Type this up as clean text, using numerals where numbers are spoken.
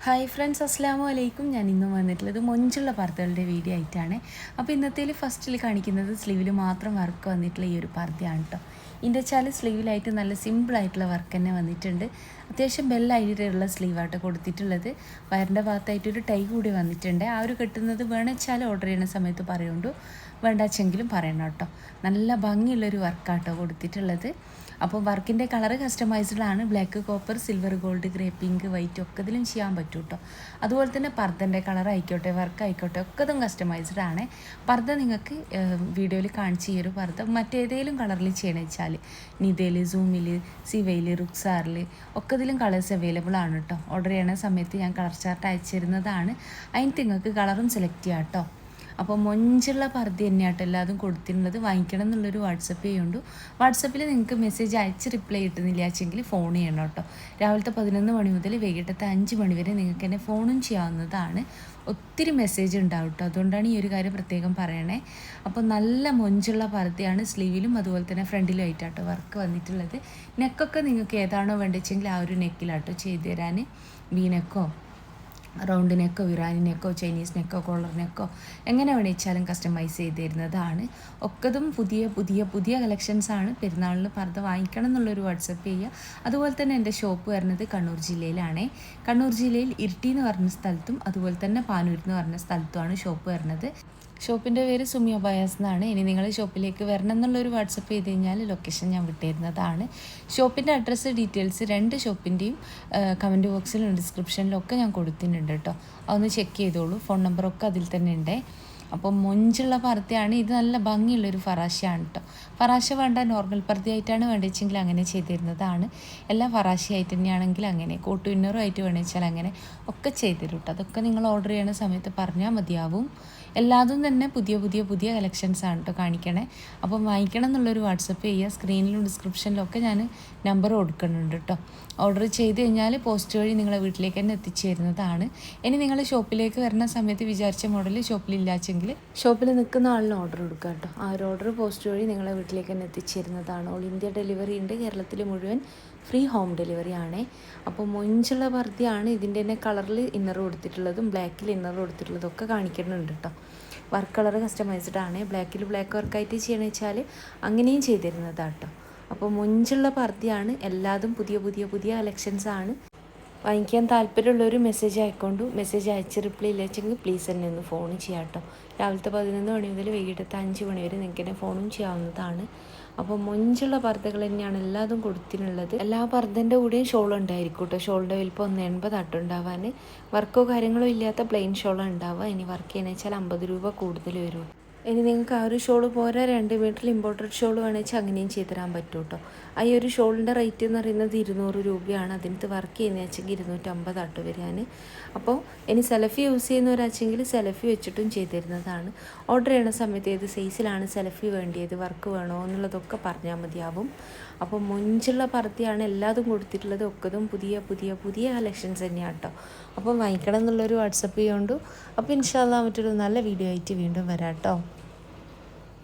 Hi friends, അസ്സാം വലൈക്കും. ഞാൻ ഇന്നും വന്നിട്ടുള്ളത് മൊഞ്ചുള്ള പർദ്ദകളുടെ വീഡിയോ ആയിട്ടാണ്. അപ്പോൾ ഇന്നത്തേൽ ഫസ്റ്റിൽ കാണിക്കുന്നത് സ്ലീവിൽ മാത്രം വർക്ക് വന്നിട്ടുള്ള ഈ ഒരു പർദ്ദയാണ് കേട്ടോ. ഇതിൻ്റെ വെച്ചാൽ സ്ലീവിലായിട്ട് നല്ല സിമ്പിളായിട്ടുള്ള വർക്ക് തന്നെ വന്നിട്ടുണ്ട്. അത്യാവശ്യം ബെല്ലായിട്ടുള്ള സ്ലീവായിട്ട് കൊടുത്തിട്ടുള്ളത്. വയറിൻ്റെ ഭാഗത്തായിട്ടൊരു ടൈ കൂടി വന്നിട്ടുണ്ട്. ആ ഒരു കെട്ടുന്നത് വേണമെച്ചാൽ ഓർഡർ ചെയ്യുന്ന സമയത്ത് പറയുള്ളൂ, വേണ്ടാച്ചെങ്കിലും പറയണം കേട്ടോ. നല്ല ഭംഗിയുള്ളൊരു വർക്കാട്ടോ കൊടുത്തിട്ടുള്ളത്. അപ്പോൾ വർക്കിൻ്റെ കളർ കസ്റ്റമൈസ്ഡാണ്. Black, copper, silver, gold, grey, pink, white ഒക്കെ ഇതിലും ചെയ്യാൻ പറ്റും കേട്ടോ. അതുപോലെ തന്നെ പർദ്ദൻ്റെ കളർ ആയിക്കോട്ടെ, വർക്ക് ആയിക്കോട്ടെ, ഒക്കെ ഇതും കസ്റ്റമൈസ്ഡ് ആണ്. പർദ്ദ നിങ്ങൾക്ക് വീഡിയോയിൽ കാണിച്ച് ഈ ഒരു പർദ്ദ മറ്റേതെങ്കിലും കളറിൽ ചെയ്യണമെന്ന് വെച്ചാൽ നിതയിൽ, സൂമിൽ, സിവയിൽ, റുക്സാറിൽ ഒക്കെ ഇതിലും കളേഴ്സ് അവൈലബിൾ ആണ് കേട്ടോ. ഓർഡർ ചെയ്യണ സമയത്ത് ഞാൻ കളർ ചാർട്ട് അയച്ചു തരുന്നതാണ്. അതിന് നിങ്ങൾക്ക് കളറും സെലക്ട് ചെയ്യാം കേട്ടോ. അപ്പോൾ മൊഞ്ചുള്ള പർദ്ദ തന്നെയാട്ടോ എല്ലാതും കൊടുത്തിട്ടുള്ളത്. വാങ്ങിക്കണം എന്നുള്ളൊരു വാട്സപ്പ് ചെയ്യുന്നുണ്ട്. വാട്സപ്പിൽ നിങ്ങൾക്ക് മെസ്സേജ് അയച്ച് റിപ്ലൈ കിട്ടുന്നില്ല വെച്ചെങ്കിൽ ഫോൺ ചെയ്യണം കേട്ടോ. രാവിലത്തെ 11 മണി മുതൽ വൈകിട്ടത്തെ 5 മണി വരെ നിങ്ങൾക്ക് എന്നെ ഫോണും ചെയ്യാവുന്നതാണ്. ഒത്തിരി മെസ്സേജ് ഉണ്ടാവും കേട്ടോ. അതുകൊണ്ടാണ് ഈ ഒരു കാര്യം പ്രത്യേകം പറയണേ. അപ്പോൾ നല്ല മൊഞ്ചുള്ള പർദ്ദയാണ്. സ്ലീവിലും അതുപോലെ തന്നെ ഫ്രണ്ടിലും ആയിട്ടാട്ടോ വർക്ക് വന്നിട്ടുള്ളത്. നെക്കൊക്കെ നിങ്ങൾക്ക് ഏതാണോ വേണ്ടതെങ്കിൽ ആ ഒരു നെക്കിലാട്ടോ ചെയ്തു തരാൻ. വീനെക്കോ, റൗണ്ട് നെക്കോ, ഇറാനി നെക്കോ, ചൈനീസ് നെക്കോ, കോളർ നെക്കോ എങ്ങനെ വേണിച്ചാലും കസ്റ്റമൈസ് ചെയ്ത് തരുന്നതാണ്. ഒക്കതും പുതിയ പുതിയ പുതിയ കളക്ഷൻസാണ്. പെരുന്നാളിന് പർദ്ദ വാങ്ങിക്കണം എന്നുള്ളൊരു വാട്സപ്പ് ചെയ്യുക. അതുപോലെ തന്നെ എൻ്റെ ഷോപ്പ് വരുന്നത് കണ്ണൂർ ജില്ലയിലാണ്. കണ്ണൂർ ജില്ലയിൽ ഇരിട്ടി എന്ന് പറഞ്ഞ സ്ഥലത്തും അതുപോലെ തന്നെ പാനൂർ എന്ന് പറഞ്ഞ സ്ഥലത്തുമാണ് ഷോപ്പ് വരുന്നത്. ഷോപ്പിൻ്റെ പേര് സുമിയ ബയാസ് എന്നാണ്. ഇനി നിങ്ങൾ ഷോപ്പിലേക്ക് വരണം എന്നുള്ളൊരു വാട്സപ്പ് ചെയ്ത് കഴിഞ്ഞാൽ ലൊക്കേഷൻ ഞാൻ വിട്ടുതരുന്നതാണ്. ഷോപ്പിൻ്റെ അഡ്രസ്സ് ഡീറ്റെയിൽസ് 2 ഷോപ്പിൻ്റെയും കമൻറ്റ് ബോക്സിലും ഡിസ്ക്രിപ്ഷനിലും ഒക്കെ ഞാൻ കൊടുത്തിട്ടുണ്ട് കേട്ടോ. അതൊന്ന് ചെക്ക് ചെയ്തോളൂ. ഫോൺ നമ്പറൊക്കെ അതിൽ തന്നെ ഉണ്ട്. അപ്പോൾ മൊഞ്ചുള്ള പർദ്ദയാണ്. ഇത് നല്ല ഭംഗിയുള്ളൊരു ഫറാശയാണ് കേട്ടോ. ഫറാശ വേണ്ട, നോർമൽ പർദ്ദയായിട്ടാണ് വേണ്ടിച്ചെങ്കിൽ അങ്ങനെ ചെയ്ത് തരുന്നതാണ്. എല്ലാം ഫറാശയായിട്ട് തന്നെയാണെങ്കിൽ അങ്ങനെ, കോട്ട് ഇന്നറും ആയിട്ട് വേണമെച്ചാൽ അങ്ങനെ ഒക്കെ ചെയ്ത് തരും കേട്ടോ. അതൊക്കെ നിങ്ങൾ ഓർഡർ ചെയ്യുന്ന സമയത്ത് പറഞ്ഞാൽ മതിയാവും. എല്ലാതും തന്നെ പുതിയ പുതിയ പുതിയ കളക്ഷൻസാണ് കേട്ടോ കാണിക്കണേ. അപ്പം വാങ്ങിക്കണം എന്നുള്ളൊരു വാട്സപ്പ് ചെയ്യുക. സ്ക്രീനിലും ഡിസ്ക്രിപ്ഷനിലും ഒക്കെ ഞാൻ നമ്പർ കൊടുക്കുന്നുണ്ട് കേട്ടോ. ഓർഡർ ചെയ്ത് കഴിഞ്ഞാൽ പോസ്റ്റ് വഴി നിങ്ങളെ വീട്ടിലേക്ക് തന്നെ എത്തിച്ചു തരുന്നതാണ്. ഇനി നിങ്ങൾ ഷോപ്പിലേക്ക് വരുന്ന സമയത്ത് വിചാരിച്ച മോഡൽ ഷോപ്പിലില്ലാച്ചെങ്കിൽ ഷോപ്പിൽ നിൽക്കുന്ന ആളിന് ഓർഡർ കൊടുക്കുക കേട്ടോ. ആ ഒരു ഓർഡർ പോസ്റ്റ് വഴി നിങ്ങളെ വീട്ടിലേക്ക് തന്നെ എത്തിച്ചു തരുന്നതാണ്. ഓൾ ഇന്ത്യ ഡെലിവറി ഉണ്ട്. കേരളത്തിൽ മുഴുവൻ ഫ്രീ ഹോം ഡെലിവറി ആണ്. അപ്പോൾ മൊഞ്ചുള്ള പർദ്ദയാണ്. ഇതിൻ്റെ തന്നെ കളറിൽ ഇന്നർ കൊടുത്തിട്ടുള്ളതും ബ്ലാക്കിൽ ഇന്നർ കൊടുത്തിട്ടുള്ളതും ഒക്കെ കാണിക്കുന്നുണ്ട് കേട്ടോ. വർക്ക് കളർ കസ്റ്റമൈസ്ഡ് ആണ്. ബ്ലാക്കിൽ ബ്ലാക്ക് വർക്കായിട്ട് ചെയ്യണമെന്ന് വെച്ചാൽ അങ്ങനെയും ചെയ്തിരുന്നതാണ് കേട്ടോ. അപ്പോൾ മൊഞ്ചുള്ള പർദ്ദയാണ്. എല്ലാതും പുതിയ പുതിയ പുതിയ കളക്ഷൻസാണ്. വാങ്ങിക്കാൻ താല്പര്യമുള്ളൊരു മെസ്സേജ് അയക്കൊണ്ടു. മെസ്സേജ് അയച്ച് റിപ്ലൈ ഇല്ലെങ്കിൽ പ്ലീസ് എന്നെ ഒന്ന് ഫോൺ ചെയ്യാം കേട്ടോ. രാവിലത്തെ 11 മണി മുതൽ വൈകിട്ടത്തെ 5 മണി വരെ നിങ്ങൾക്ക് എന്നെ ഫോണും ചെയ്യാവുന്നതാണ്. അപ്പോൾ മൊഞ്ചുള്ള പർദ്ദകൾ തന്നെയാണ് എല്ലാതും കൊടുത്തിട്ടുള്ളത്. എല്ലാ പർദ്ദൻ്റെ കൂടെയും ഷോൾ ഉണ്ടായിരിക്കും കേട്ടോ. ഷോളിൻ്റെ വലിപ്പം 1.80 അട്ടുണ്ടാവാൻ. വർക്കോ കാര്യങ്ങളോ ഇല്ലാത്ത പ്ലെയിൻ ഷോളാണ് ഉണ്ടാവുക. ഇനി വർക്ക് ചെയ്യുന്നത് വെച്ചാൽ 50 രൂപ കൂടുതൽ വരും. ഇനി നിങ്ങൾക്ക് ആ ഒരു ഷോൾ പോരാ 2 മീറ്ററിൽ ഇമ്പോർട്ടഡ് ഷോൾ വേണമെന്ന് വെച്ചാൽ അങ്ങനെയും ചെയ്തു തരാൻ പറ്റും കേട്ടോ. ആ ഈ ഒരു ഷോളിൻ്റെ റേറ്റ് എന്ന് പറയുന്നത് 200 രൂപയാണ്. അതിനകത്ത് വർക്ക് ചെയ്യുന്നത് വെച്ചെങ്കിൽ 250 ആട്ടോ വരാൻ. അപ്പോൾ ഇനി സെലഫി യൂസ് ചെയ്യുന്നവരാച്ചെങ്കിൽ സെലഫി വെച്ചിട്ടും ചെയ്തു തരുന്നതാണ്. ഓർഡർ ചെയ്യുന്ന സമയത്ത് ഏത് സൈസിലാണ് സെലഫി വേണ്ടിയത്, വർക്ക് വേണോ എന്നുള്ളതൊക്കെ പറഞ്ഞാൽ മതിയാവും. അപ്പോൾ മൊഞ്ചുള്ള പർദ്ദയാണ് എല്ലാതും കൊടുത്തിട്ടുള്ളത്. ഒക്കതും പുതിയ പുതിയ പുതിയ കളക്ഷൻസ് തന്നെയാണ് കേട്ടോ. അപ്പോൾ വാങ്ങിക്കണം എന്നുള്ളൊരു വാട്സപ്പ് ചെയ്യുന്നുണ്ട്. അപ്പോൾ ഇൻഷാ അല്ലാഹ് മറ്റൊരു നല്ല വീഡിയോ ആയിട്ട് വീണ്ടും വരാം കേട്ടോ.